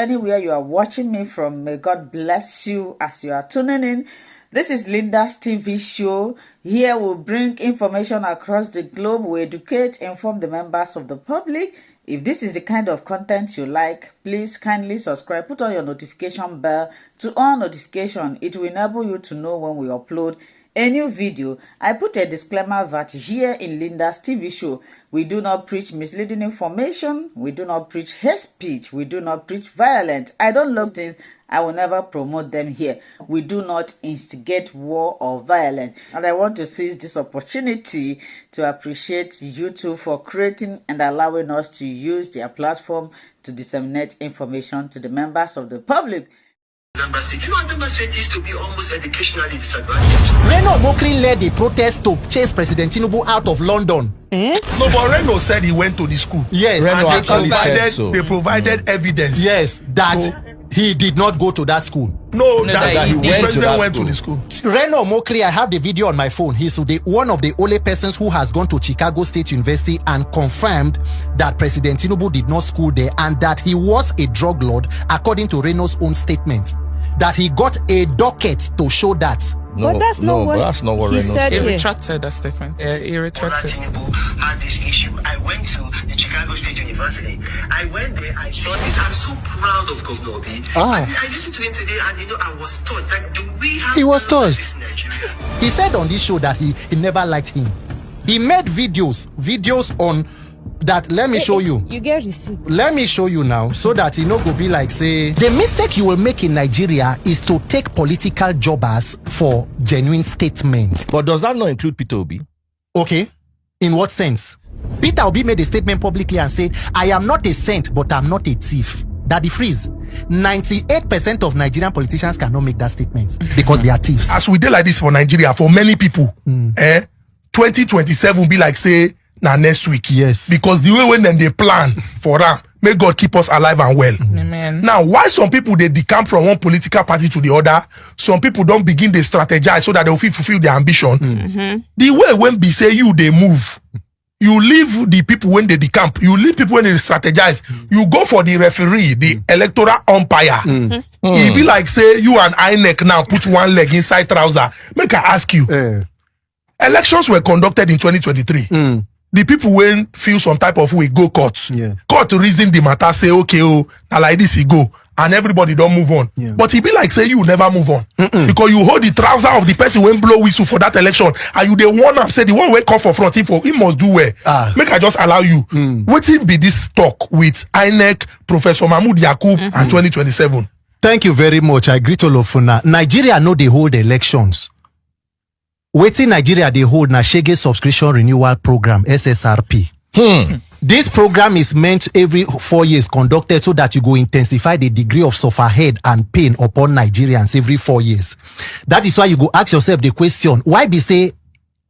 anywhere you are watching me from. May God bless you as you are tuning in. This is Linda's TV show. Here we'll bring information across the globe. We educate, inform the members of the public. If this is the kind of content you like, please kindly subscribe. Put on your notification bell to on notification. It will enable you to know when we upload a new video. I put a disclaimer that here in Linda's TV show, we do not preach misleading information. We do not preach hate speech. We do not preach violence. I don't love things. I will never promote them here. We do not instigate war or violence. And I want to seize this opportunity to appreciate you two for creating and allowing us to use their platform to disseminate information to the members of the public. Number state. You know, number state used to be almost educationally disadvantaged. Reno Omokri led the protest to chase President Tinubu out of London. No, but Reno said he went to the school. Yes, Reno and they provided evidence. Yes, that he did not go to that school. No, that he the president went to the school. Reno Omokri, I have the video on my phone. He's one of the only persons who has gone to Chicago State University and confirmed that President Tinubu did not school there and that he was a drug lord, according to Reno's own statement. That he got a docket to show that. No, that's not what he Reno said. He retracted that statement. He retracted. Tinubu had this issue. I went to the Chicago State University. I went there. I saw this. I'm so proud of Governor Obi. I listened to him today, and I was touched. Like, do we have? He was touched. In Nigeria? He said on this show that he never liked him. He made videos on that. Let me show you. You get receipt. Let me show you now, so that it no go be like say the mistake you will make in Nigeria is to take political jobbers for genuine statements. But does that not include Peter Obi? Okay, in what sense? Peter Obi made a statement publicly and said, "I am not a saint, but I'm not a thief." Daddy Freeze. 98% of Nigerian politicians cannot make that statement because they are thieves. As we did like this for Nigeria, for many people, 2027 be like say now next week. Yes. Because the way when then they plan for that, may God keep us alive and well. Amen. Now, why some people they decamp from one political party to the other, some people don't begin to strategize so that they will fulfill their ambition. The way when be say you they move, you leave the people when they decamp, you leave people when they strategize, you go for the referee, the electoral umpire. It be like say you and INEC now put one leg inside trouser. Make I ask you, elections were conducted in 2023. The people when feel some type of way go court. Court reason the matter, say okay, now like this he go, and everybody don't move on. But it be like say you never move on because you hold the trouser of the person when blow whistle for that election, and you the one up say the one way come for front he must do well. Make I just allow you. Wetin be this talk with INEC, Professor Mahmoud Yakub, and 2027? Thank you very much. I greet all of you. Nigeria know they hold elections. Waiting Nigeria they hold na Shege Subscription Renewal Program, SSRP. This program is meant every 4 years conducted so that you go intensify the degree of sufferhead and pain upon Nigerians every 4 years. That is why you go ask yourself the question, why be say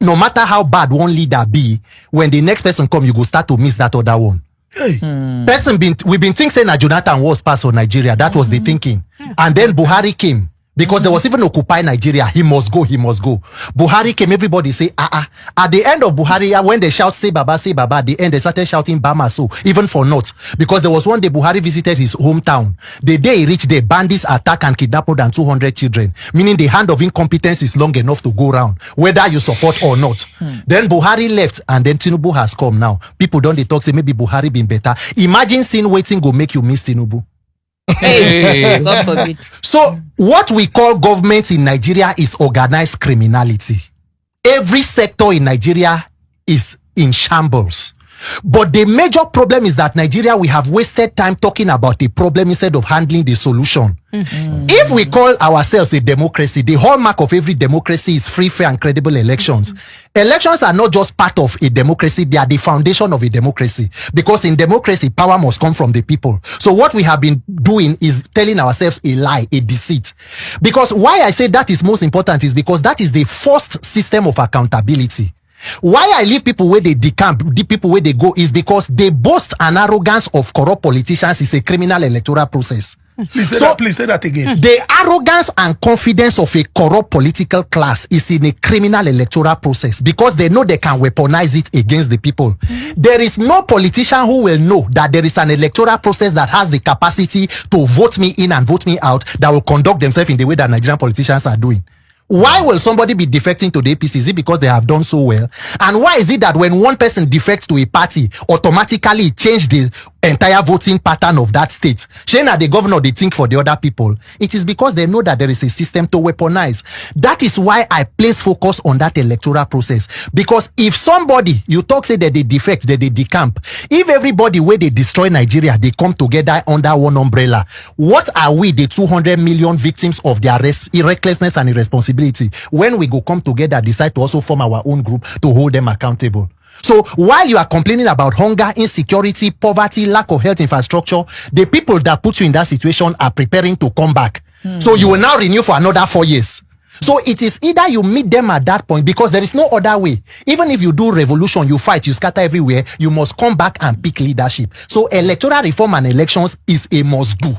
no matter how bad one leader be, when the next person come, you go start to miss that other one. We've been thinking saying that Jonathan was passed on Nigeria. That was the thinking. And then Buhari came. Because there was even Occupy Nigeria, he must go. Buhari came, everybody say, At the end of Buhari, when they shout, say Baba, at the end, they started shouting Bama, so even for not. Because there was one day Buhari visited his hometown. The day he reached there, bandits attack and kidnap more than 200 children. Meaning the hand of incompetence is long enough to go round, whether you support or not. Then Buhari left, and then Tinubu has come now. People don't they talk, say maybe Buhari been better. Imagine seeing waiting go make you miss Tinubu. Hey, God forbid. So what we call government in Nigeria is organized criminality. Every sector in Nigeria is in shambles. But the major problem is that Nigeria, we have wasted time talking about the problem instead of handling the solution. If we call ourselves a democracy, the hallmark of every democracy is free, fair, and credible elections. Elections are not just part of a democracy, they are the foundation of a democracy. Because in democracy, power must come from the people. So what we have been doing is telling ourselves a lie, a deceit. Because why I say that is most important is because that is the first system of accountability. Why I leave people where they decamp, the people where they go, is because they boast an arrogance of corrupt politicians is a criminal electoral process. Please say that again. The arrogance and confidence of a corrupt political class is in a criminal electoral process because they know they can weaponize it against the people. There is no politician who will know that there is an electoral process that has the capacity to vote me in and vote me out that will conduct themselves in the way that Nigerian politicians are doing. Why will somebody be defecting to the APC? Is it because they have done so well? And why is it that when one person defects to a party, automatically change the entire voting pattern of that state? Shana, the governor, they think for the other people. It is because they know that there is a system to weaponize. That is why I place focus on that electoral process. Because if somebody, you talk, say that they defect, that they decamp, if everybody where they destroy Nigeria, they come together under one umbrella, what are we, the 200 million victims of their recklessness and irresponsibility, when we go come together, decide to also form our own group to hold them accountable? So while you are complaining about hunger, insecurity, poverty, lack of health infrastructure, the people that put you in that situation are preparing to come back. So you will now renew for another 4 years. So it is either you meet them at that point, because there is no other way. Even if you do revolution, you fight, you scatter everywhere, you must come back and pick leadership. So electoral reform and elections is a must do.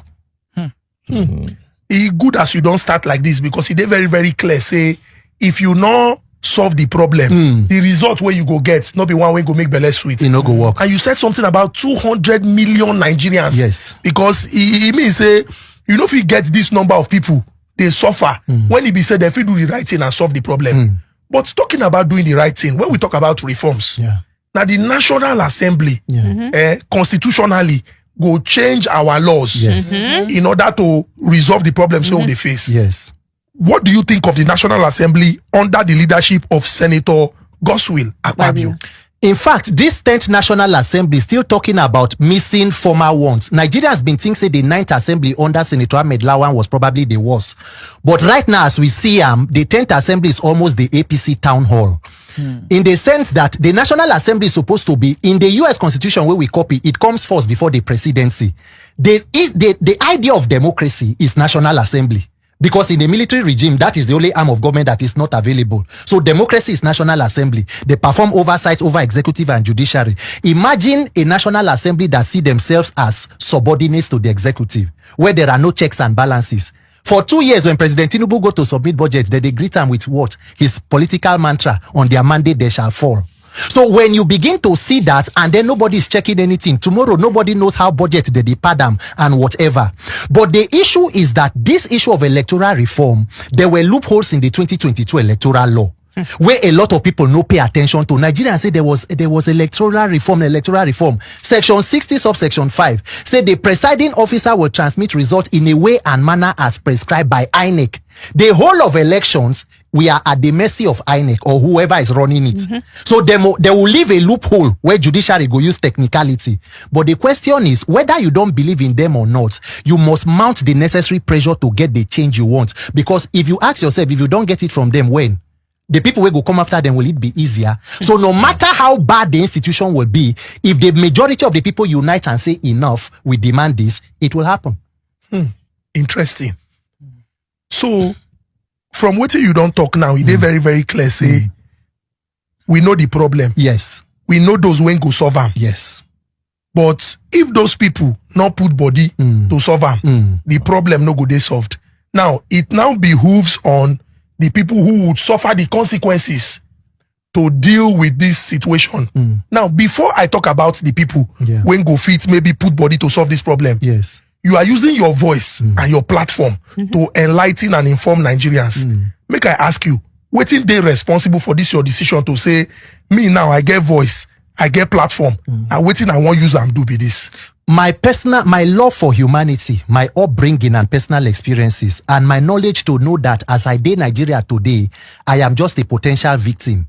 It's good as you don't start like this, because it is very, very clear. Say, if you know solve the problem, the result where you go get not be one way go make belle sweet. It no go work. And you said something about 200 million Nigerians. Yes. Because it means say, you know, if you get this number of people, they suffer. When it be said, if you do the right thing and solve the problem. But talking about doing the right thing, when we talk about reforms, now the National Assembly, constitutionally, go change our laws in order to resolve the problems we they face. Yes. What do you think of the National Assembly under the leadership of Senator Godswill Akpabio? In fact, this 10th National Assembly is still talking about missing former ones. Nigeria has been thinking, say, the 9th Assembly under Senator Ahmed Lawan was probably the worst. But right now, as we see, the 10th Assembly is almost the APC town hall. In the sense that the National Assembly is supposed to be, in the US Constitution where we copy, it comes first before the presidency. The idea of democracy is National Assembly. Because in a military regime, that is the only arm of government that is not available. So democracy is National Assembly. They perform oversight over executive and judiciary. Imagine a National Assembly that see themselves as subordinates to the executive, where there are no checks and balances. For 2 years, when President Tinubu go to submit budget, they greet him with what? His political mantra, on their mandate they shall fall. So when you begin to see that, and then nobody is checking anything, tomorrow nobody knows how budget they depart them and whatever. But the issue is that this issue of electoral reform, there were loopholes in the 2022 electoral law, where a lot of people no pay attention to. Nigerians say there was electoral reform. Section 60 subsection 5 said the presiding officer will transmit results in a way and manner as prescribed by INEC. The whole of elections, we are at the mercy of INEC or whoever is running it. So they will leave a loophole where judiciary go use technicality. But the question is, whether you don't believe in them or not, you must mount the necessary pressure to get the change you want. Because if you ask yourself, if you don't get it from them, when? The people will go come after them, will it be easier? So no matter how bad the institution will be, if the majority of the people unite and say enough, we demand this, it will happen. Interesting. So, from what you don't talk now, it is very, very clear. Say, we know the problem. Yes. We know those when go solve them. Yes. But if those people not put body to solve them, the problem no go they solved. Now, it now behooves on the people who would suffer the consequences to deal with this situation. Now, before I talk about the people when go fit maybe put body to solve this problem, yes, you are using your voice and your platform to enlighten and inform Nigerians. Make I ask you, what if they responsible for this your decision to say, me now I get voice, I get platform, and waiting I want use and do be this? My love for humanity, my upbringing and personal experiences, and my knowledge to know that as I did Nigeria today, I am just a potential victim.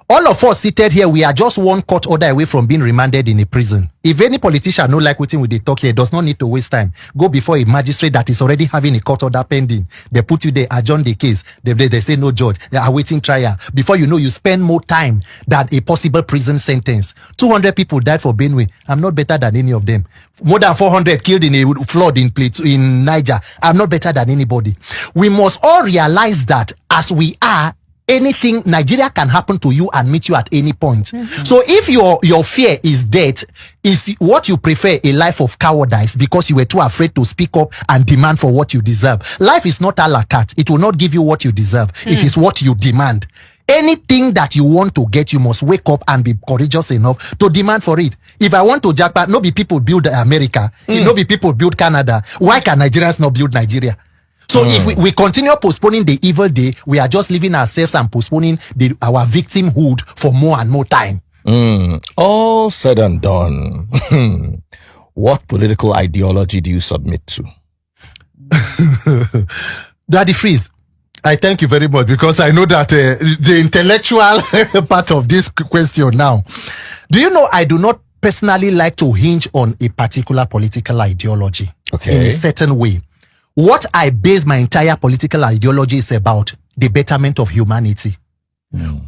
All of us seated here, we are just one court order away from being remanded in a prison. If any politician no like what they talk here, does not need to waste time. Go before a magistrate that is already having a court order pending. They put you there, adjourn the case. They say no judge. They are waiting trial. Before you know, you spend more time than a possible prison sentence. 200 people died for Benue. I'm not better than any of them. More than 400 killed in a flood in Niger. I'm not better than anybody. We must all realize that as we are, anything, Nigeria can happen to you and meet you at any point. So if your fear is death, is what you prefer a life of cowardice because you were too afraid to speak up and demand for what you deserve. Life is not a la carte. It will not give you what you deserve. It is what you demand. Anything that you want to get, you must wake up and be courageous enough to demand for it. If I want to jackpot, no be people build America. If no be people build Canada, why can Nigerians not build Nigeria? So if we continue postponing the evil day, we are just leaving ourselves and postponing our victimhood for more and more time. All said and done. What political ideology do you submit to? Daddy Freeze, I thank you very much because I know that the intellectual part of this question now. Do you know I do not personally like to hinge on a particular political ideology in a certain way. What I base my entire political ideology is about the betterment of humanity.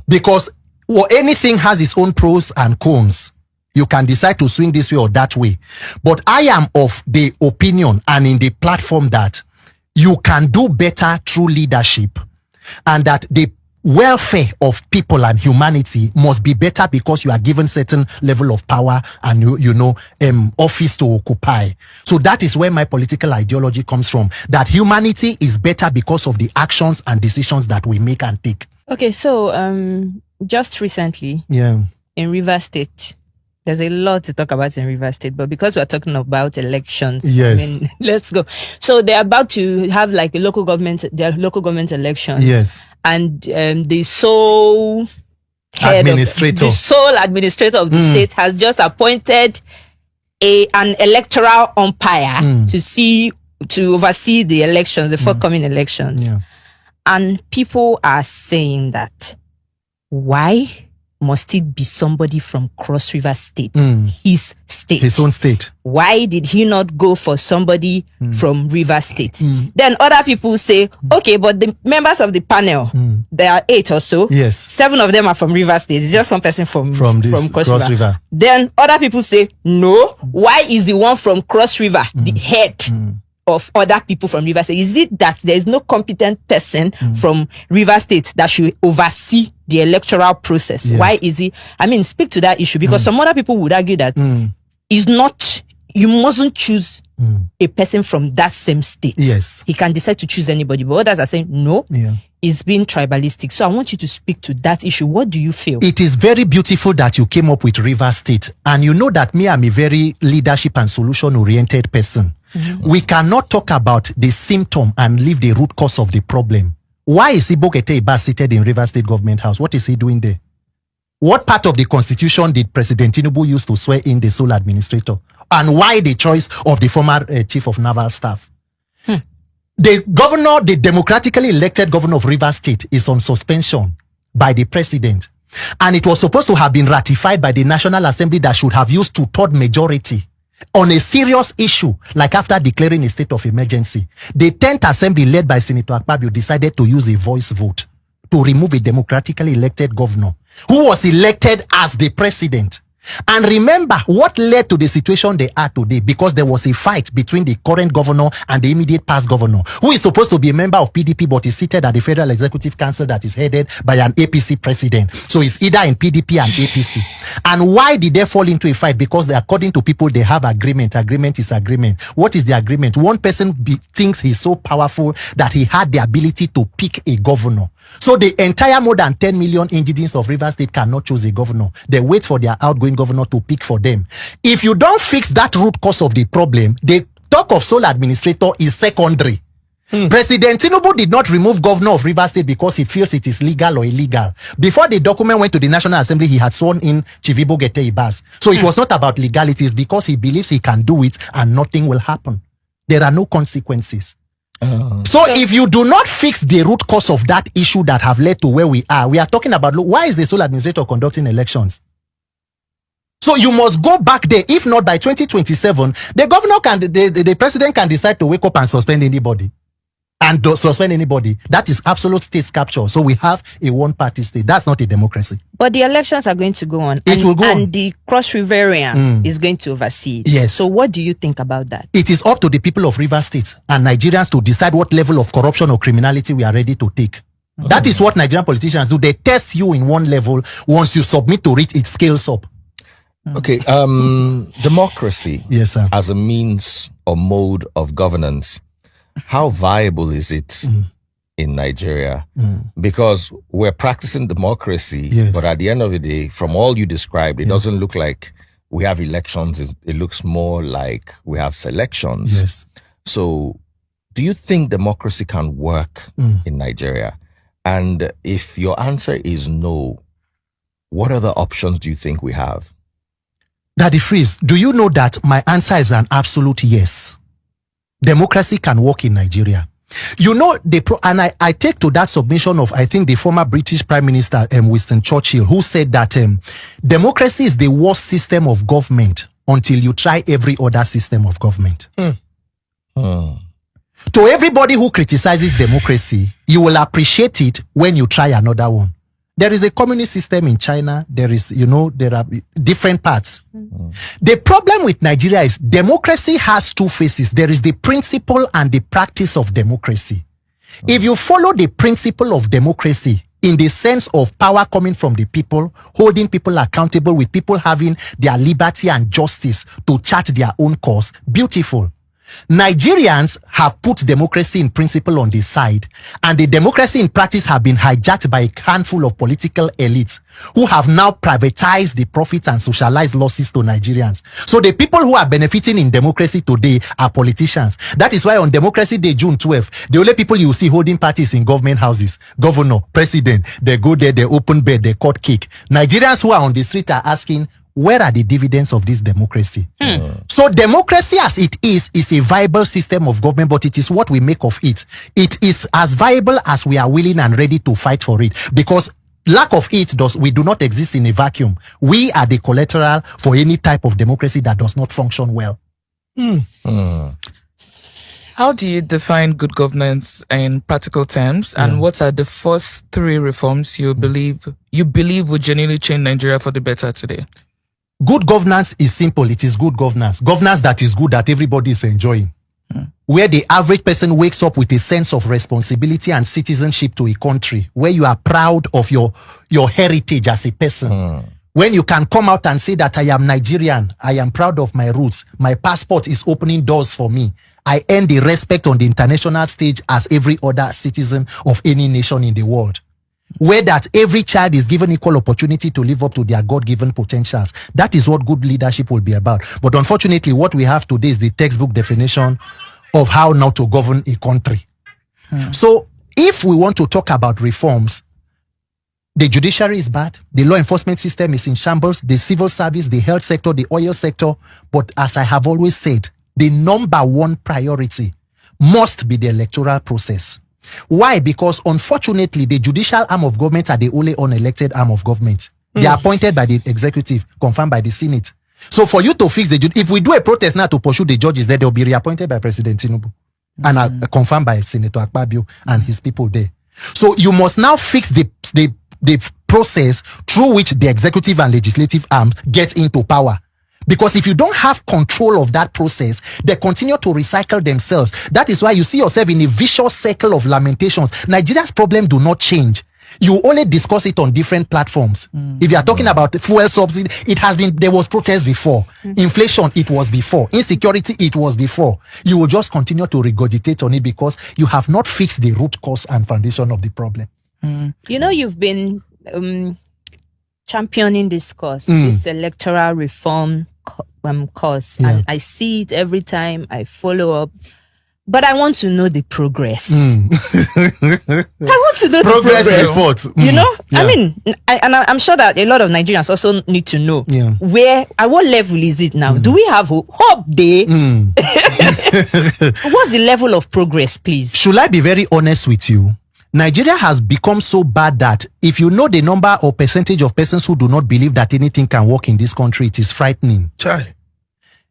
Because anything has its own pros and cons. You can decide to swing this way or that way. But I am of the opinion and in the platform that you can do better through leadership, and that the welfare of people and humanity must be better because you are given certain level of power and office to occupy. So that is where my political ideology comes from, that humanity is better because of the actions and decisions that we make and take. Okay, so just recently in Rivers State, there's a lot to talk about in Rivers State, but because we're talking about elections, yes, let's go. So they're about to have like their local government elections. Yes. And the sole administrator of the state has just appointed an electoral umpire to oversee the elections, the forthcoming elections. Yeah. And people are saying that why must it be somebody from Cross River State, his state, his own state? Why did he not go for somebody from River State? Then other people say, okay, but the members of the panel, there are 8 or so. Yes, 7 of them are from River State. It's just one person from Cross River. Then other people say, no. Why is the one from Cross River the head of other people from River State? Is it that there is no competent person from River State that should oversee the electoral process? Yes. Why is he? I mean, speak to that issue, because some other people would argue that is not, you mustn't choose a person from that same state. Yes. He can decide to choose anybody, but others are saying no. It's being tribalistic. So I want you to speak to that issue. What do you feel? It is very beautiful that you came up with River State, and you know that me, I'm a very leadership and solution oriented person. We cannot talk about the symptom and leave the root cause of the problem. Why is Ibokete Iba seated in River State Government House? What is he doing there? What part of the constitution did President Tinubu use to swear in the sole administrator? And why the choice of the former chief of naval staff? The governor, the democratically elected governor of River State, is on suspension by the president. And it was supposed to have been ratified by the National Assembly that should have used 2/3 majority on a serious issue, like after declaring a state of emergency. The 10th Assembly, led by Senator Akpabio, decided to use a voice vote to remove a democratically elected governor who was elected as the president. And remember what led to the situation they are today, because there was a fight between the current governor and the immediate past governor, who is supposed to be a member of PDP but is seated at the Federal Executive Council that is headed by an APC president. So it's either in PDP and APC. And why did they fall into a fight? Because according to people, they have agreement. Agreement is agreement. What is the agreement? One person thinks he's so powerful that he had the ability to pick a governor. So the entire more than 10 million indigenes of Rivers State cannot choose a governor. They wait for their outgoing governor to pick for them. If you don't fix that root cause of the problem, the talk of sole administrator is secondary. President Tinubu did not remove governor of Rivers State because he feels it is legal or illegal. Before the document went to the National Assembly, he had sworn in Chief Ibokete Ibas. So it was not about legalities, because he believes he can do it and nothing will happen. There are no consequences. So if you do not fix the root cause of that issue that have led to where we are talking about, why is the sole administrator conducting elections? So you must go back there. If not, by 2027, the governor the president can decide to wake up and suspend anybody. And suspend anybody. That is absolute state capture. So we have a one-party state. That's not a democracy. But the elections are going to go on. It will go on. And the Cross Riverian is going to oversee it. Yes. So what do you think about that? It is up to the people of Rivers State and Nigerians to decide what level of corruption or criminality we are ready to take. That is what Nigerian politicians do. They test you in one level. Once you submit to it, it scales up. Okay. Democracy. Yes, sir. As a means or mode of governance, how viable is it in Nigeria? Because we're practicing democracy, Yes. but at the end of the day, from all you described, it doesn't look like we have elections. It looks more like we have selections. Yes. So do you think democracy can work in Nigeria? And if your answer is no, what other options do you think we have? Daddy Freeze, do you know that my answer is an absolute yes? Democracy can work in Nigeria. You know, and I take to that submission of, I think, the former British Prime Minister, Winston Churchill, who said that democracy is the worst system of government until you try every other system of government. To everybody who criticizes democracy, you will appreciate it when you try another one. There is a communist system in China. There is, there are different parts. The problem with Nigeria is democracy has two faces. There is the principle and the practice of democracy. If you follow the principle of democracy in the sense of power coming from the people, holding people accountable, with people having their liberty and justice to chart their own course, beautiful. Nigerians have put democracy in principle on this side, and the democracy in practice have been hijacked by a handful of political elites who have now privatized the profits and socialized losses to Nigerians. So the people who are benefiting in democracy today are politicians. That is why on Democracy Day, June 12th, the only people you see holding parties in government houses, governor, president, they go there, they open bed, they cut cake. Nigerians who are on the street are asking, where are the dividends of this democracy? So democracy as it is a viable system of government, but it is what we make of it. It is as viable as we are willing and ready to fight for it, because lack of it we do not exist in a vacuum. We are the collateral for any type of democracy that does not function well. How do you define good governance in practical terms, and what are the first three reforms you believe would genuinely change Nigeria for the better today? Good governance is simple. It is good governance. Governance that is good, that everybody is enjoying. Where the average person wakes up with a sense of responsibility and citizenship to a country, where you are proud of your heritage as a person. When you can come out and say that I am Nigerian, I am proud of my roots, my passport is opening doors for me, I earn the respect on the international stage as every other citizen of any nation in the world. Where that every child is given equal opportunity to live up to their God-given potentials. That is what good leadership will be about. But unfortunately, what we have today is the textbook definition of how not to govern a country. So if we want to talk about reforms, the judiciary is bad, the law enforcement system is in shambles, the civil service, the health sector, the oil sector. But as I have always said, the number one priority must be the electoral process. Why? Because unfortunately, the judicial arm of government are the only unelected arm of government. They are appointed by the executive, confirmed by the Senate. So for you to fix if we do a protest now to pursue the judges, then they'll be reappointed by President Tinubu and are confirmed by Senator Akpabio and his people there. So you must now fix the process through which the executive and legislative arms get into power. Because if you don't have control of that process, they continue to recycle themselves. That is why you see yourself in a vicious circle of lamentations. Nigeria's problem do not change. You only discuss it on different platforms. If you are talking about fuel subsidy, there was protest before. Inflation, it was before. Insecurity, it was before. You will just continue to regurgitate on it because you have not fixed the root cause and foundation of the problem. You've been championing this cause, this electoral reform cause, and I see it every time I follow up. But I want to know the progress. I want to know the progress report. I mean, I'm sure that a lot of Nigerians also need to know where, at what level is it now? Do we have hope day? What's the level of progress, please? Should I be very honest with you? Nigeria has become so bad that if you know the number or percentage of persons who do not believe that anything can work in this country, it is frightening.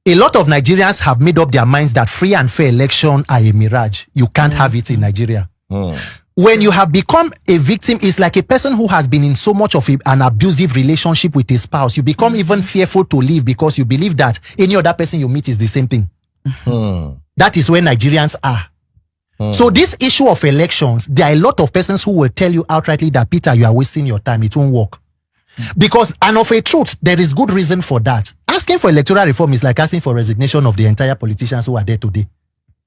A lot of Nigerians have made up their minds that free and fair election are a mirage. You can't have it in Nigeria. When you have become a victim, it's like a person who has been in so much of an abusive relationship with his spouse. You become even fearful to leave because you believe that any other person you meet is the same thing. That is where Nigerians are. So this issue of elections, there are a lot of persons who will tell you outrightly that, Peter, you are wasting your time. It won't work. Because, and of a truth, there is good reason for that. Asking for electoral reform is like asking for resignation of the entire politicians who are there today.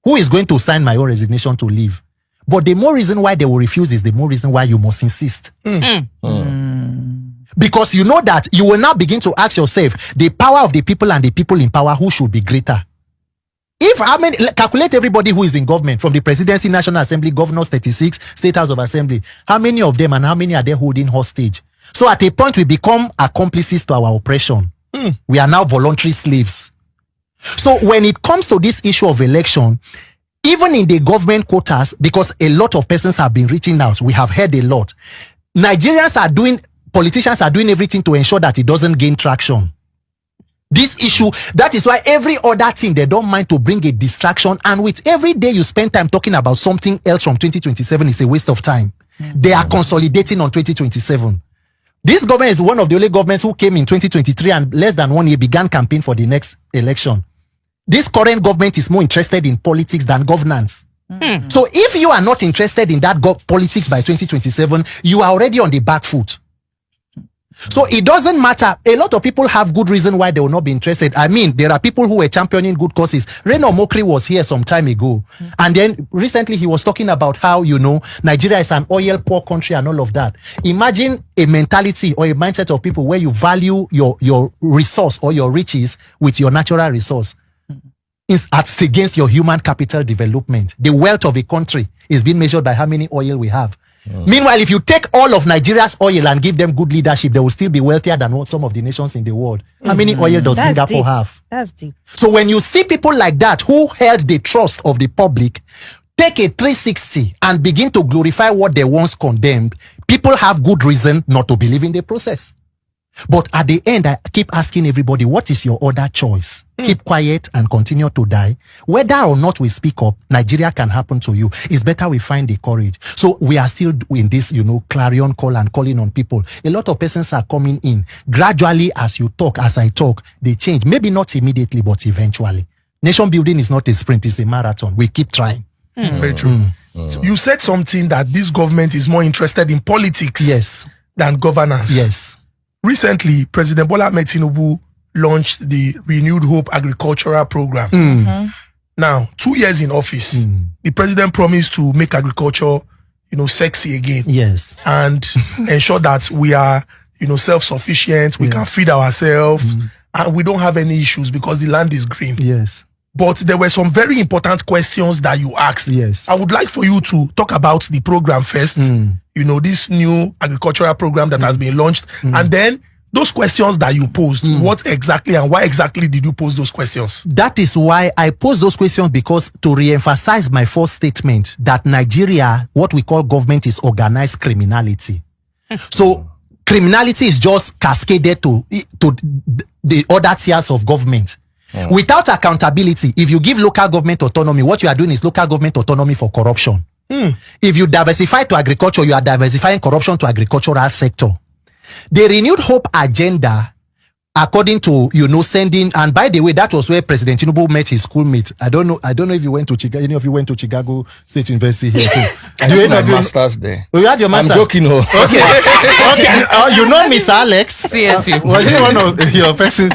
Who is going to sign my own resignation to leave? But the more reason why they will refuse is the more reason why you must insist. Because you know that you will now begin to ask yourself, the power of the people and the people in power, who should be greater? If how many, calculate everybody who is in government, from the presidency, National Assembly, governors, 36, State House of Assembly, how many of them and how many are they holding hostage? So at a point we become accomplices to our oppression. We are now voluntary slaves. So when it comes to this issue of election, even in the government quotas, because a lot of persons have been reaching out, we have heard a lot. Politicians are doing everything to ensure that it doesn't gain traction. This issue, that is why every other thing they don't mind to bring a distraction, and with every day you spend time talking about something else from 2027 is a waste of time. They are consolidating on 2027. This government is one of the only governments who came in 2023 and less than 1 year began campaign for the next election. This current government is more interested in politics than governance. So if you are not interested in that politics by 2027, you are already on the back foot. So it doesn't matter. A lot of people have good reason why they will not be interested. I mean, there are people who were championing good causes. Reno Omokri was here some time ago. And then recently he was talking about how, Nigeria is an oil poor country and all of that. Imagine a mentality or a mindset of people where you value your resource or your riches with your natural resource. It's against your human capital development. The wealth of a country is being measured by how many oil we have. Meanwhile, if you take all of Nigeria's oil and give them good leadership, they will still be wealthier than some of the nations in the world. How many oil does Singapore have? That's deep. So when you see people like that who held the trust of the public, take a 360 and begin to glorify what they once condemned, people have good reason not to believe in the process. But at the end, I keep asking everybody, what is your other choice? Keep quiet and continue to die. Whether or not we speak up, Nigeria can happen to you. It's better we find the courage. So we are still in this, clarion call and calling on people. A lot of persons are coming in. Gradually, as I talk, they change. Maybe not immediately, but eventually. Nation building is not a sprint, it's a marathon. We keep trying. Very true. So you said something that this government is more interested in politics than governance. Yes. Recently, President Bola Ahmed Tinubu launched the Renewed Hope Agricultural Program. Now, 2 years in office, the president promised to make agriculture, sexy again. Yes. And ensure that we are, self-sufficient, we can feed ourselves, and we don't have any issues because the land is green. Yes. But there were some very important questions that you asked. Yes. I would like for you to talk about the program first. This new agricultural program that has been launched. And then those questions that you posed, what exactly and why exactly did you pose those questions? That is why I pose those questions, because to re-emphasize my first statement that Nigeria, what we call government, is organized criminality. So criminality is just cascaded to the other tiers of government. Without accountability, if you give local government autonomy, what you are doing is local government autonomy for corruption. If you diversify to agriculture, you are diversifying corruption to agricultural sector. The Renewed Hope agenda, according to sending, and by the way, that was where President Tinubu met his schoolmate. I don't know if you went to Chicago. Any of you went to Chicago State University here too? I had my master's there. Oh, you had your master's? I'm joking. Okay. Mr. Alex? CSU. Was he one of your persons?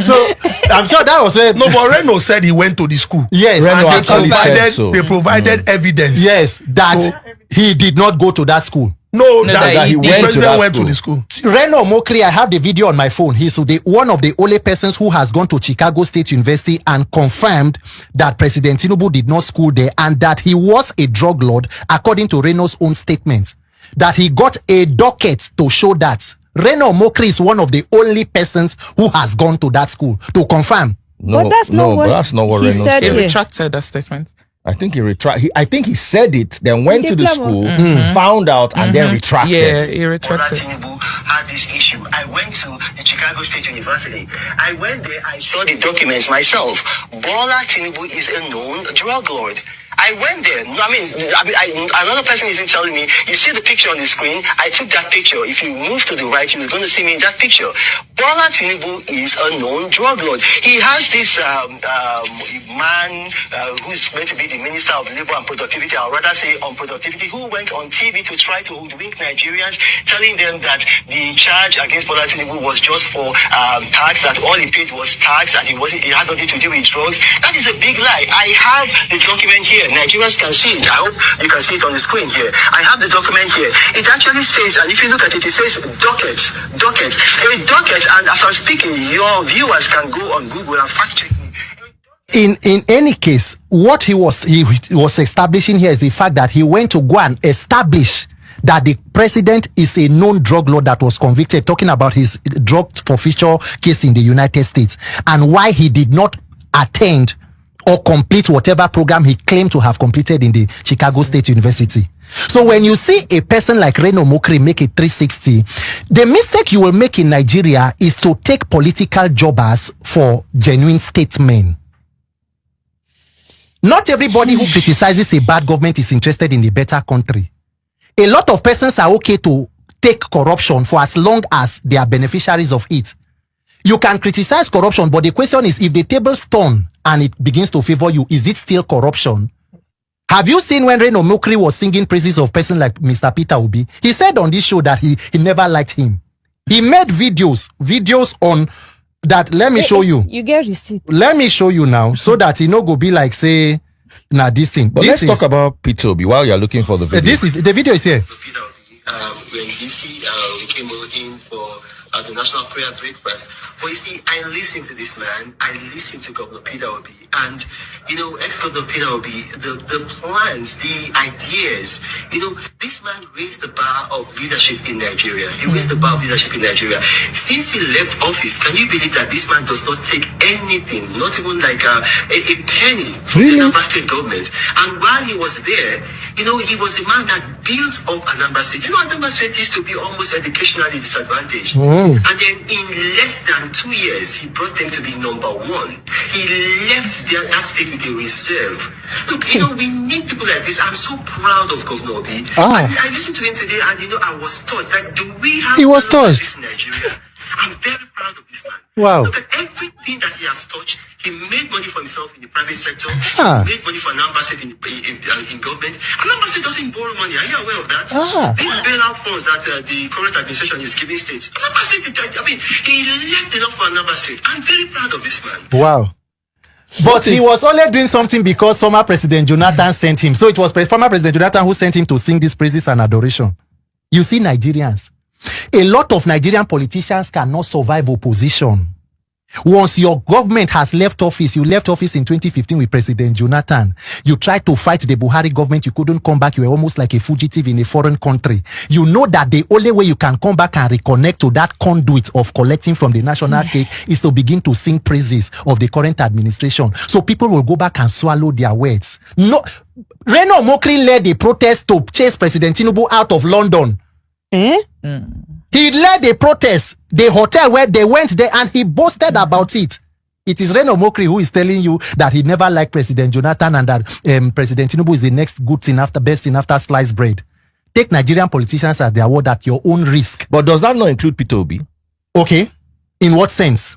So I'm sure that was where. No, but Reno said he went to the school. Yes. Reno And actually said so. they provided evidence. Yes, that he did not go to that school. No, that he he went to that went to school. the school. Reno Omokri, I have the video on my phone. He's one of the only persons who has gone to Chicago State University and confirmed that President Tinubu did not school there and that he was a drug lord, according to Reno's own statement. That he got a docket to show that. Reno Omokri is one of the only persons who has gone to that school to confirm. But that's not what Reno said. He Yeah. retracted that statement. I think I think he said it, then went to the school, found out, and then retracted. Yeah, he Bola retracted. Tinubu had this issue. I went to the Chicago State University. I went there, I saw the documents myself. Bola Tinubu is a known drug lord. I went there. Another person isn't telling me. You see the picture on the screen. I took that picture. If you move to the right, you're going to see me in that picture. Bola Tinubu is a known drug lord. He has this man who's going to be the Minister of Labor and Productivity, or rather say on productivity, who went on TV to try to hoodwink Nigerians, telling them that the charge against Bola Tinubu was just for tax, that all he paid was tax, that it had nothing to do with drugs. That is a big lie. I have the document here. Nigerians can see it. I hope you can see it on the screen here. I have the document here. It actually says, and if you look at it, it says docket. A docket, and as I'm speaking, your viewers can go on Google and fact check me. In any case, what he was establishing here is the fact that he went to go and establish that the president is a known drug lord that was convicted, talking about his drug forfeiture case in the United States, and why he did not attend or complete whatever program he claimed to have completed in the Chicago State University. So when you see a person like Reno Omokri make a 360, the mistake you will make in Nigeria is to take political jobbers for genuine statesmen. Not everybody who criticizes a bad government is interested in a better country. A lot of persons are okay to take corruption for as long as they are beneficiaries of it. You can criticize corruption, but the question is, if the tables turn and it begins to favor you, is it still corruption? Have you seen when Reno Omokri was singing praises of person like Mr. Peter Obi? He said on this show that he never liked him. He made videos on that. Let me show you. You get receipt. Let me show you now, so that he no go be like, say, nah, this thing. But let's talk about Peter Obi while you're looking for the video. The video is here. When you see, we came in for the National Prayer Breakfast. But you see, I listened to this man. I listened to Governor Peter Obi. And, ex-Governor Peter Obi, the plans, the ideas, this man raised the bar of leadership in Nigeria. He raised the bar of leadership in Nigeria. Since he left office, can you believe that this man does not take anything, not even like a penny from the Anambra State government? And while he was there, he was the man that built up Anambra State. Anambra State used to be almost educationally disadvantaged. And then in less than 2 years, he brought them to be number one. He left that state with a reserve. Look, we need people like this. I'm so proud of Governor Obi. I listened to him today, and I was taught that do we have this in Nigeria? I'm very proud of this man. Wow. Look at everything that he has touched. He made money for himself in the private sector. He made money for Anambra State in government. Anambra State doesn't borrow money. Are you aware of that? These bailout funds that the current administration is giving states. Anambra State, he left enough for Anambra State. I'm very proud of this man. Wow. But he was only doing something because former President Jonathan sent him. So it was former President Jonathan who sent him to sing these praises and adoration. You see, Nigerians, a lot of Nigerian politicians cannot survive opposition. Once your government has left office, you left office in 2015 with President Jonathan. You tried to fight the Buhari government. You couldn't come back. You were almost like a fugitive in a foreign country. You know that the only way you can come back and reconnect to that conduit of collecting from the national cake is to begin to sing praises of the current administration. So people will go back and swallow their words. No, Reno Omokri led the protest to chase President Tinubu out of London. He led a protest, the hotel where they went there, and he boasted about it. It is Reno Omokri who is telling you that he never liked President Jonathan and that President Tinubu is the next good thing after best thing after sliced bread. Take Nigerian politicians at their word at your own risk. But does that not include Peter Obi? Okay. In what sense?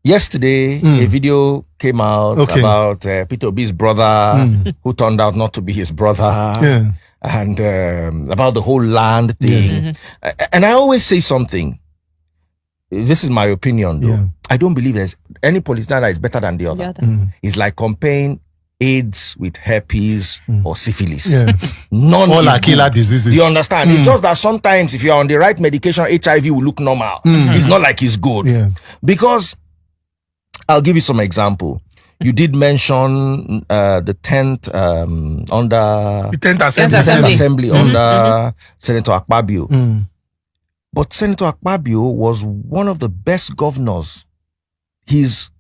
Yesterday, a video came out about Peter Obi's brother, who turned out not to be his brother. And about the whole land thing. And I always say something. This is my opinion, though. I don't believe there's any politician that is better than the other. It's like comparing AIDS with herpes or syphilis. None all are good. killer diseases. You understand? It's just that sometimes if you're on the right medication, HIV will look normal. It's not like it's good. Because I'll give you some example. You did mention the 10th assembly under Senator Akpabio. But Senator Akpabio was one of the best governors. His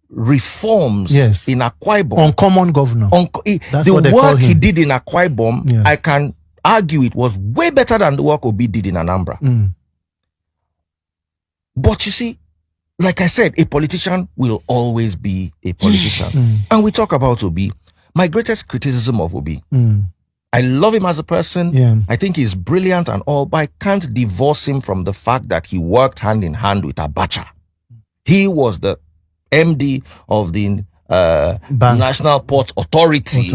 reforms in Akwa Ibom, uncommon governor. The work he did in Akwa Ibom, I can argue it was way better than the work Obi did in Anambra. But you see, like I said, a politician will always be a politician. And we talk about Obi. My greatest criticism of Obi, I love him as a person. Yeah. I think he's brilliant and all, but I can't divorce him from the fact that he worked hand in hand with Abacha. He was the MD of the National Ports Authority.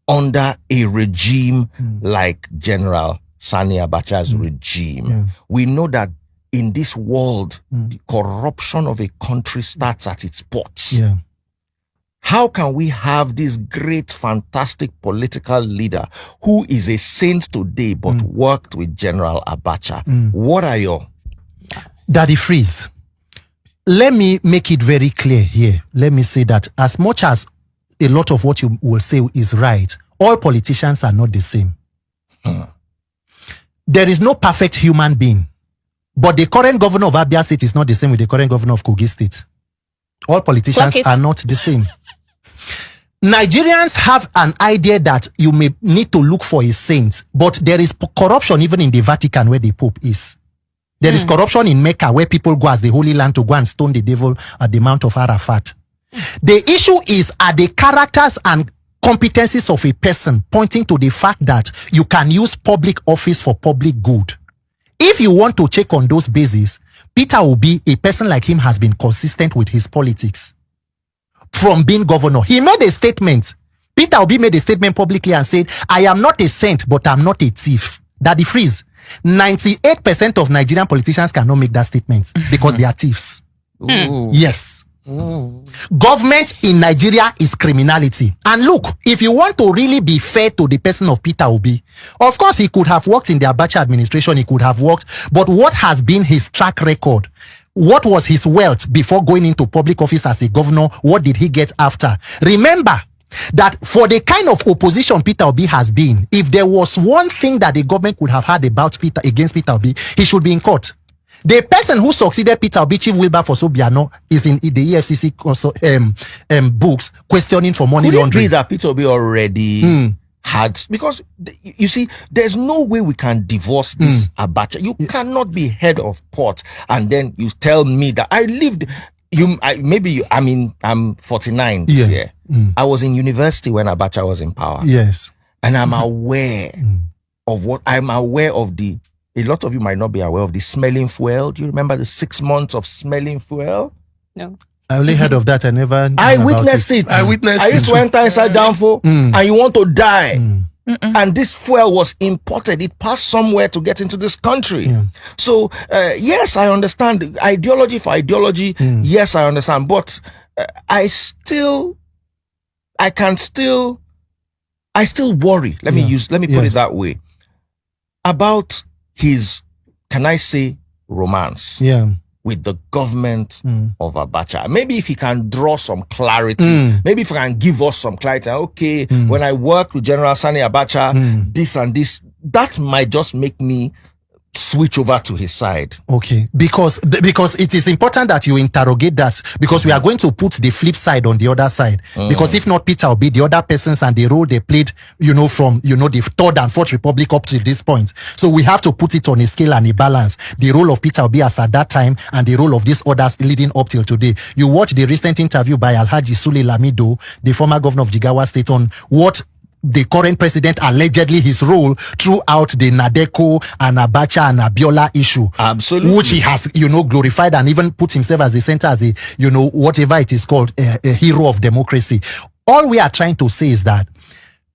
Under a regime like General Sani Abacha's regime. Yeah. We know that in this world, the corruption of a country starts at its ports. Yeah. How can we have this great, fantastic political leader who is a saint today but worked with General Abacha? What are your... Daddy Freeze, let me make it very clear here. Let me say that as much as a lot of what you will say is right, all politicians are not the same. There is no perfect human being. But the current governor of Abia State is not the same with the current governor of Kogi State. All politicians are not the same. Nigerians have an idea that you may need to look for a saint, but there is corruption even in the Vatican where the Pope is. There is corruption in Mecca where people go as the Holy Land to go and stone the devil at the Mount of Arafat. The issue is, are the characters and competencies of a person pointing to the fact that you can use public office for public good. If you want to check on those bases, Peter Obi, a person like him, has been consistent with his politics. From being governor, he made a statement. Peter Obi made a statement publicly and said, I am not a saint, but I'm not a thief. Daddy Freeze, 98% of Nigerian politicians cannot make that statement because they are thieves. Yes. Government in Nigeria is criminality. And look, if you want to really be fair to the person of Peter Obi, of course he could have worked in the Abacha administration, he could have worked, but what has been his track record? What was his wealth before going into public office as a governor? What did he get after? Remember that for the kind of opposition Peter Obi has been, if there was one thing that the government could have had against Peter Obi, he should be in court. The person who succeeded Peter Obi, Chief Wilberforce Obiano, is in the EFCC books questioning for money laundering. Could it be that Peter Obi already had, because you see, there's no way we can divorce this Abacha. You cannot be head of port and then you tell me that I lived. I'm 49 this year. I was in university when Abacha was in power. Yes, and I'm aware of what I'm aware of. A lot of you might not be aware of the smelling fuel. Do you remember the 6 months of smelling fuel? No. I only heard of that. I witnessed it. I used to enter inside Danfo and you want to die. And this fuel was imported. It passed somewhere to get into this country. Yeah. So, yes, I understand. Ideology for ideology. Yes, I understand. But I still worry. Let me put it that way. About his, can I say, romance with the government of Abacha. Maybe if he can draw some clarity, maybe if he can give us some clarity, okay, when I work with General Sani Abacha, this and this, that might just make me switch over to his side. Okay, because it is important that you interrogate that, because we are going to put the flip side on the other side. Because if not Peter Obi, the other persons and the role they played, from the Third and Fourth Republic up to this point. So we have to put it on a scale and a balance. The role of Peter Obi as at that time and the role of these others leading up till today. You watch the recent interview by Alhaji Sule Lamido, the former governor of Jigawa State, on what the current president allegedly his role throughout the Nadeko and Abacha and Abiola issue. Absolutely. Which he has, glorified and even put himself as the center, as a, whatever it is called, a hero of democracy. All we are trying to say is that,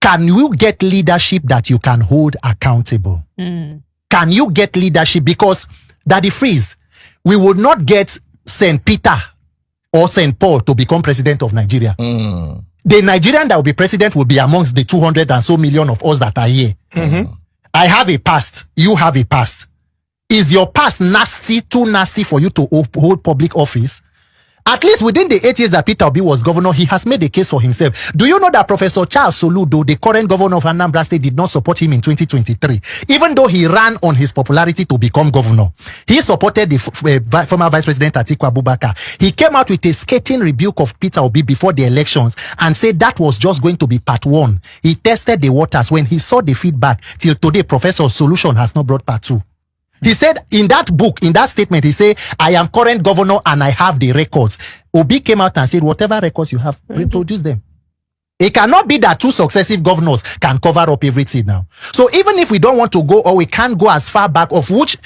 can you get leadership that you can hold accountable? Can you get leadership? Because, Daddy Freeze, we would not get St. Peter or St. Paul to become president of Nigeria. The Nigerian that will be president will be amongst the 200 and so million of us that are here. I have a past. You have a past. Is your past nasty, too nasty for you to hold public office? At least within the 8 years that Peter Obi was governor, he has made a case for himself. Do you know that Professor Charles Soludo, the current governor of Anambra State, did not support him in 2023? Even though he ran on his popularity to become governor. He supported the former Vice President Atiku Abubakar. He came out with a scathing rebuke of Peter Obi before the elections and said that was just going to be part one. He tested the waters. When he saw the feedback, till today, Professor's solution has not brought part two. He said in that book, in that statement, he said, I am current governor and I have the records. Obi came out and said, whatever records you have, reproduce them. It cannot be that 2 successive governors can cover up everything now. So even if we don't want to go, or we can't go as far back, of which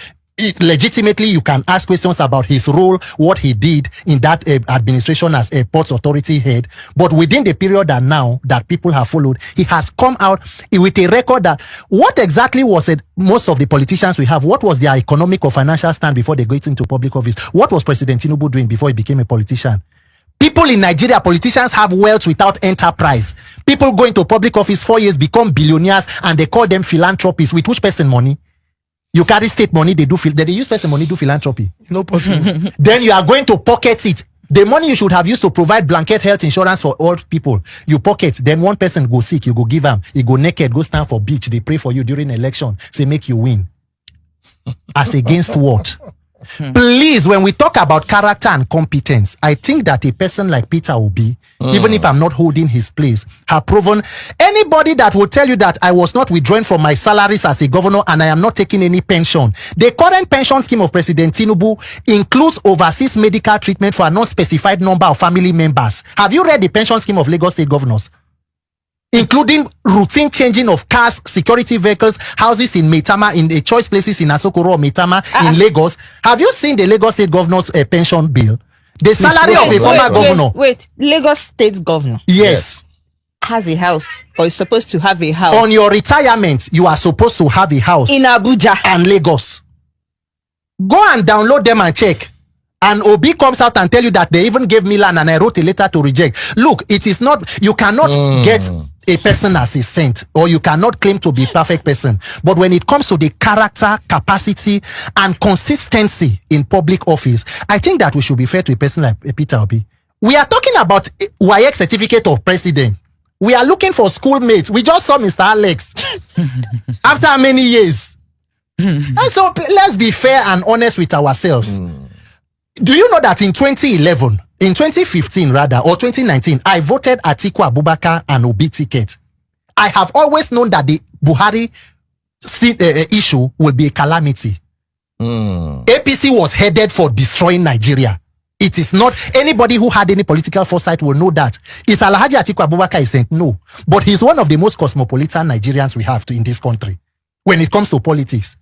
legitimately you can ask questions about his role, what he did in that administration as a ports authority head, but within the period that now that people have followed, he has come out with a record that what exactly was it, most of the politicians we have, what was their economic or financial stand before they got into public office? What was President Tinubu doing before he became a politician? People in Nigeria, politicians have wealth without enterprise. People go into public office 4 years, become billionaires, and they call them philanthropists. With which person money? You carry state money, they use person money do philanthropy. No possible. Then you are going to pocket it. The money you should have used to provide blanket health insurance for all people, you pocket. Then one person go sick, you go give him. He go naked, go stand for beach. They pray for you during election. Say make you win. As against what? Please, when we talk about character and competence, I think that a person like Peter Obi, even if I'm not holding his place, have proven. Anybody that will tell you that I was not withdrawing from my salaries as a governor and I am not taking any pension. The current pension scheme of President Tinubu includes overseas medical treatment for a non-specified number of family members. Have you read the pension scheme of Lagos State governors? Including routine changing of cars, security vehicles, houses in Maitama, in the choice places in Asokoro or Maitama, in Lagos. Have you seen the Lagos State governor's pension bill? The salary of a former governor. Wait, Lagos State governor? Yes. Has a house, or is supposed to have a house. On your retirement, you are supposed to have a house. In Abuja. And Lagos. Go and download them and check. And Obi comes out and tell you that they even gave me land and I wrote a letter to reject. Look, it is not, you cannot get a person as a saint, or you cannot claim to be a perfect person. But when it comes to the character, capacity, and consistency in public office, I think that we should be fair to a person like Peter Obi. We are talking about YX certificate of president. We are looking for schoolmates. We just saw Mr. Alex after how many years? And so let's be fair and honest with ourselves. Do you know that in 2015 rather, or 2019, I voted Atiku Abubakar and Obi ticket. I have always known that the Buhari issue will be a calamity. APC was headed for destroying Nigeria. It is not, anybody who had any political foresight will know that. Is Alhaji Atiku Abubakar a saint? No. But he's one of the most cosmopolitan Nigerians we have in this country when it comes to politics.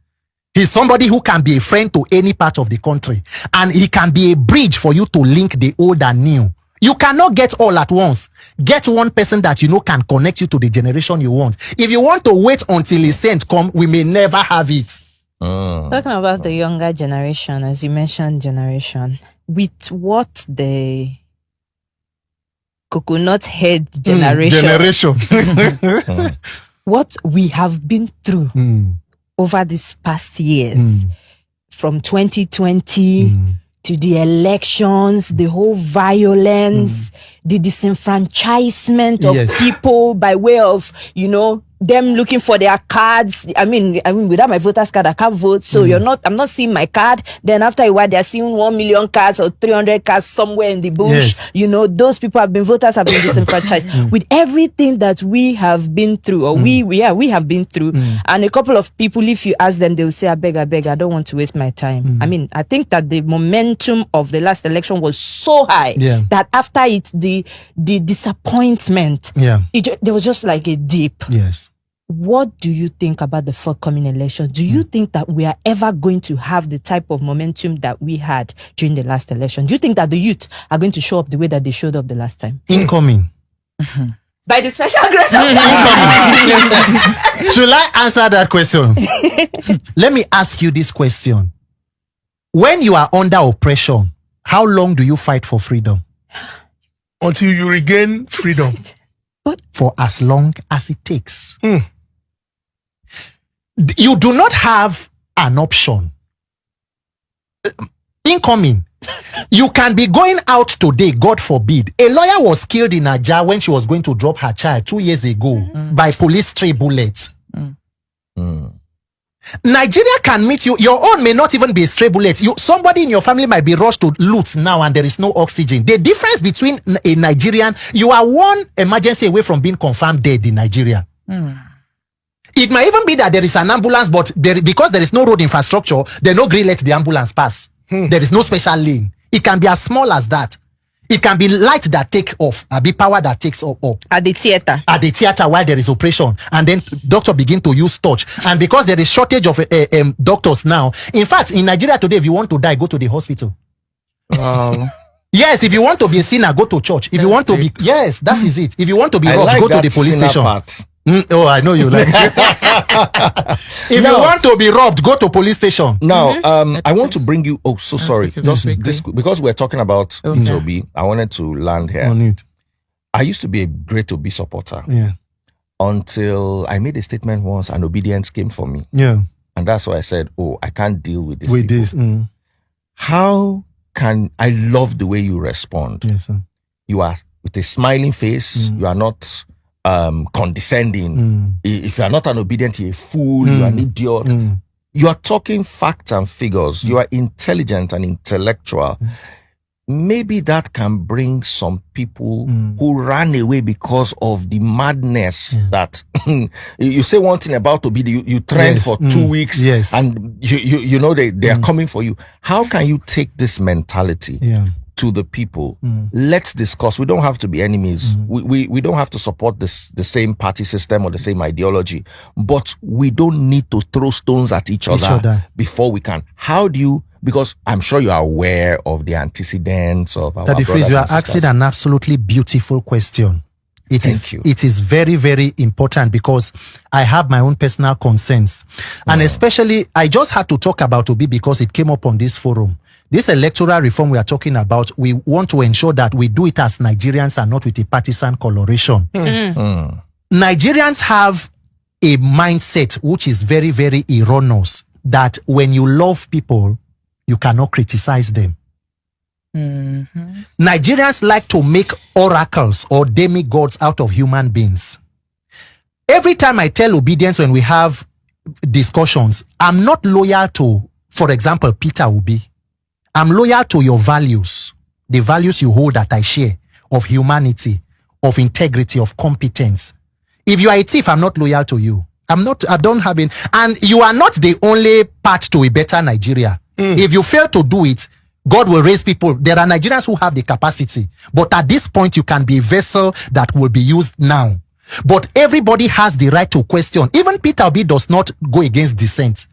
He's somebody who can be a friend to any part of the country. And he can be a bridge for you to link the old and new. You cannot get all at once. Get one person that you know can connect you to the generation you want. If you want to wait until a saint come, we may never have it. Talking about the younger generation, as you mentioned, generation, with what the coconut head generation. What we have been through over these past years, from 2020 to the elections, the whole violence, the disenfranchisement of people by way of, you know, them looking for their cards. I mean, without my voter's card, I can't vote. So I'm not seeing my card. Then after a while, they're seeing 1 million cards or 300 cards somewhere in the bush. Yes. You know, those people voters have been disenfranchised. With everything that we have been through, or we have been through. And a couple of people, if you ask them, they'll say, I beg, I don't want to waste my time. I mean, I think that the momentum of the last election was so high that after it, the disappointment, there was just like a dip. Yes. What do you think about the forthcoming election? Do you think that we are ever going to have the type of momentum that we had during the last election? Do you think that the youth are going to show up the way that they showed up the last time? Incoming. By the special grace of God. Should I answer that question? Let me ask you this question. When you are under oppression, how long do you fight for freedom? Until you regain freedom. But for as long as it takes. You do not have an option. Incoming. You can be going out today, God forbid. A lawyer was killed in Ajah when she was going to drop her child 2 years ago by police stray bullets. Nigeria can meet you. Your own may not even be a stray bullet. Somebody in your family might be rushed to loot now and there is no oxygen. The difference between a Nigerian, you are one emergency away from being confirmed dead in Nigeria. It might even be that there is an ambulance, but because there is no road infrastructure, they no green let the ambulance pass. There is no special lane. It can be as small as that. It can be light that take off, be power that takes off. At the theater. At the theater while there is operation, and then doctor begin to use torch. And because there is shortage of doctors now, in fact, in Nigeria today, if you want to die, go to the hospital. Yes, if you want to be a sinner, go to church. If you want to be, yes, that is it. If you want to be robbed, go to the police station. Oh, I know you like it. If you want to be robbed, go to police station. Now, I want to bring you. Oh, so sorry. Just this because we're talking about Obi. I wanted to land here. I used to be a great Obi supporter. Yeah. Until I made a statement once, and obedience came for me. Yeah. And that's why I said, "Oh, I can't deal with this." With this. How can I love the way you respond? Yes, sir. You are with a smiling face. You are not condescending. If you are not an obedient, you're a fool, you're an idiot. You are talking facts and figures. You are intelligent and intellectual. Maybe that can bring some people who ran away because of the madness that you say one thing about Obidi, you trend for 2 weeks, and you know they are coming for you. How can you take this mentality to the people? Let's discuss. We don't have to be enemies. We don't have to support the same party system or the same ideology, but we don't need to throw stones at each other before we can. How do you? Because I'm sure you are aware of the antecedents of our brothers and sisters. You are asking an absolutely beautiful question. It is very, very important because I have my own personal concerns. And especially, I just had to talk about Obi because it came up on this forum. This electoral reform we are talking about, we want to ensure that we do it as Nigerians and not with a partisan coloration. Nigerians have a mindset which is very, very erroneous, that when you love people, you cannot criticize them. Nigerians like to make oracles or demigods out of human beings. Every time I tell obedience when we have discussions, I'm not loyal to, for example, Peter Obi. I'm loyal to your values, the values you hold that I share, of humanity, of integrity, of competence. If you are a thief, I'm not loyal to you. I don't have it. And you are not the only path to a better Nigeria. If you fail to do it, God will raise people. There are Nigerians who have the capacity. But at this point, you can be a vessel that will be used now. But everybody has the right to question. Even Peter Obi does not go against dissent.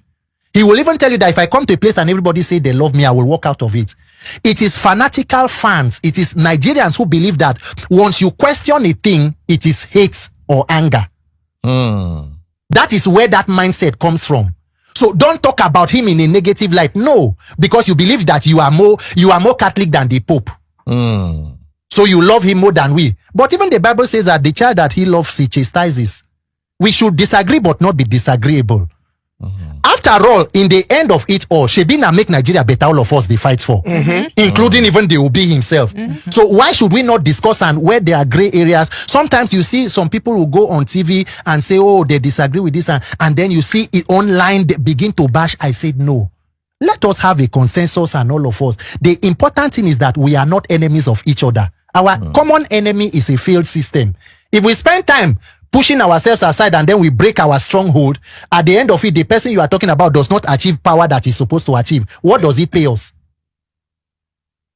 He will even tell you that if I come to a place and everybody say they love me, I will walk out of it. It is fanatical fans. It is Nigerians who believe that once you question a thing, it is hate or anger. That is where that mindset comes from. So don't talk about him in a negative light. No, because you believe that you are more Catholic than the Pope. So you love him more than we. But even the Bible says that the child that he loves, he chastises. We should disagree but not be disagreeable. After all, in the end of it all, Shebina make Nigeria better, all of us they fight for, including even the Obi himself. So why should we not discuss and where there are gray areas? Sometimes you see some people who go on TV and say, oh, they disagree with this, and then you see it online, they begin to bash. I said, no. Let us have a consensus and all of us. The important thing is that we are not enemies of each other. Our common enemy is a failed system. If we spend time pushing ourselves aside and then we break our stronghold, at the end of it, the person you are talking about does not achieve power that he's supposed to achieve. What does it pay us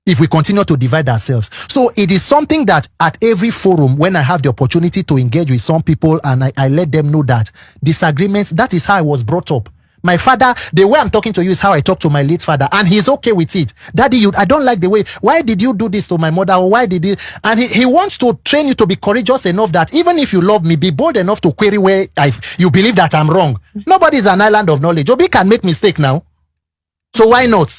if we continue to divide ourselves? So it is something that at every forum, when I have the opportunity to engage with some people and I let them know that disagreements, that is how I was brought up. My father, the way I'm talking to you is how I talk to my late father, and he's okay with it. Daddy, I don't like the way, why did you do this to my mother, or why did you? And he wants to train you to be courageous enough that even if you love me, be bold enough to query where you believe that I'm wrong. Nobody's an island of knowledge. Obi can make mistake now. So why not?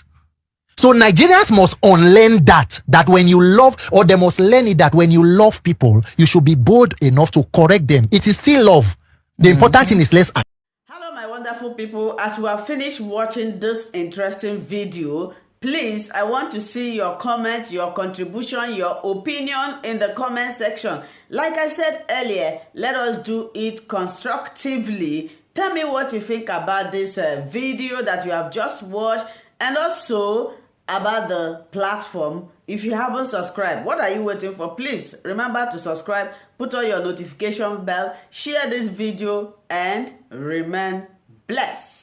So Nigerians must unlearn that when you love, or they must learn it that when you love people, you should be bold enough to correct them. It is still love. The important thing is less. Wonderful people, as we have finished watching this interesting video, please, I want to see your comment, your contribution, your opinion in the comment section. Like I said earlier, let us do it constructively. Tell me what you think about this video that you have just watched, and also about the platform If you haven't subscribed, what are you waiting for? Please remember to subscribe, put on your notification bell, share this video, and remain blessed.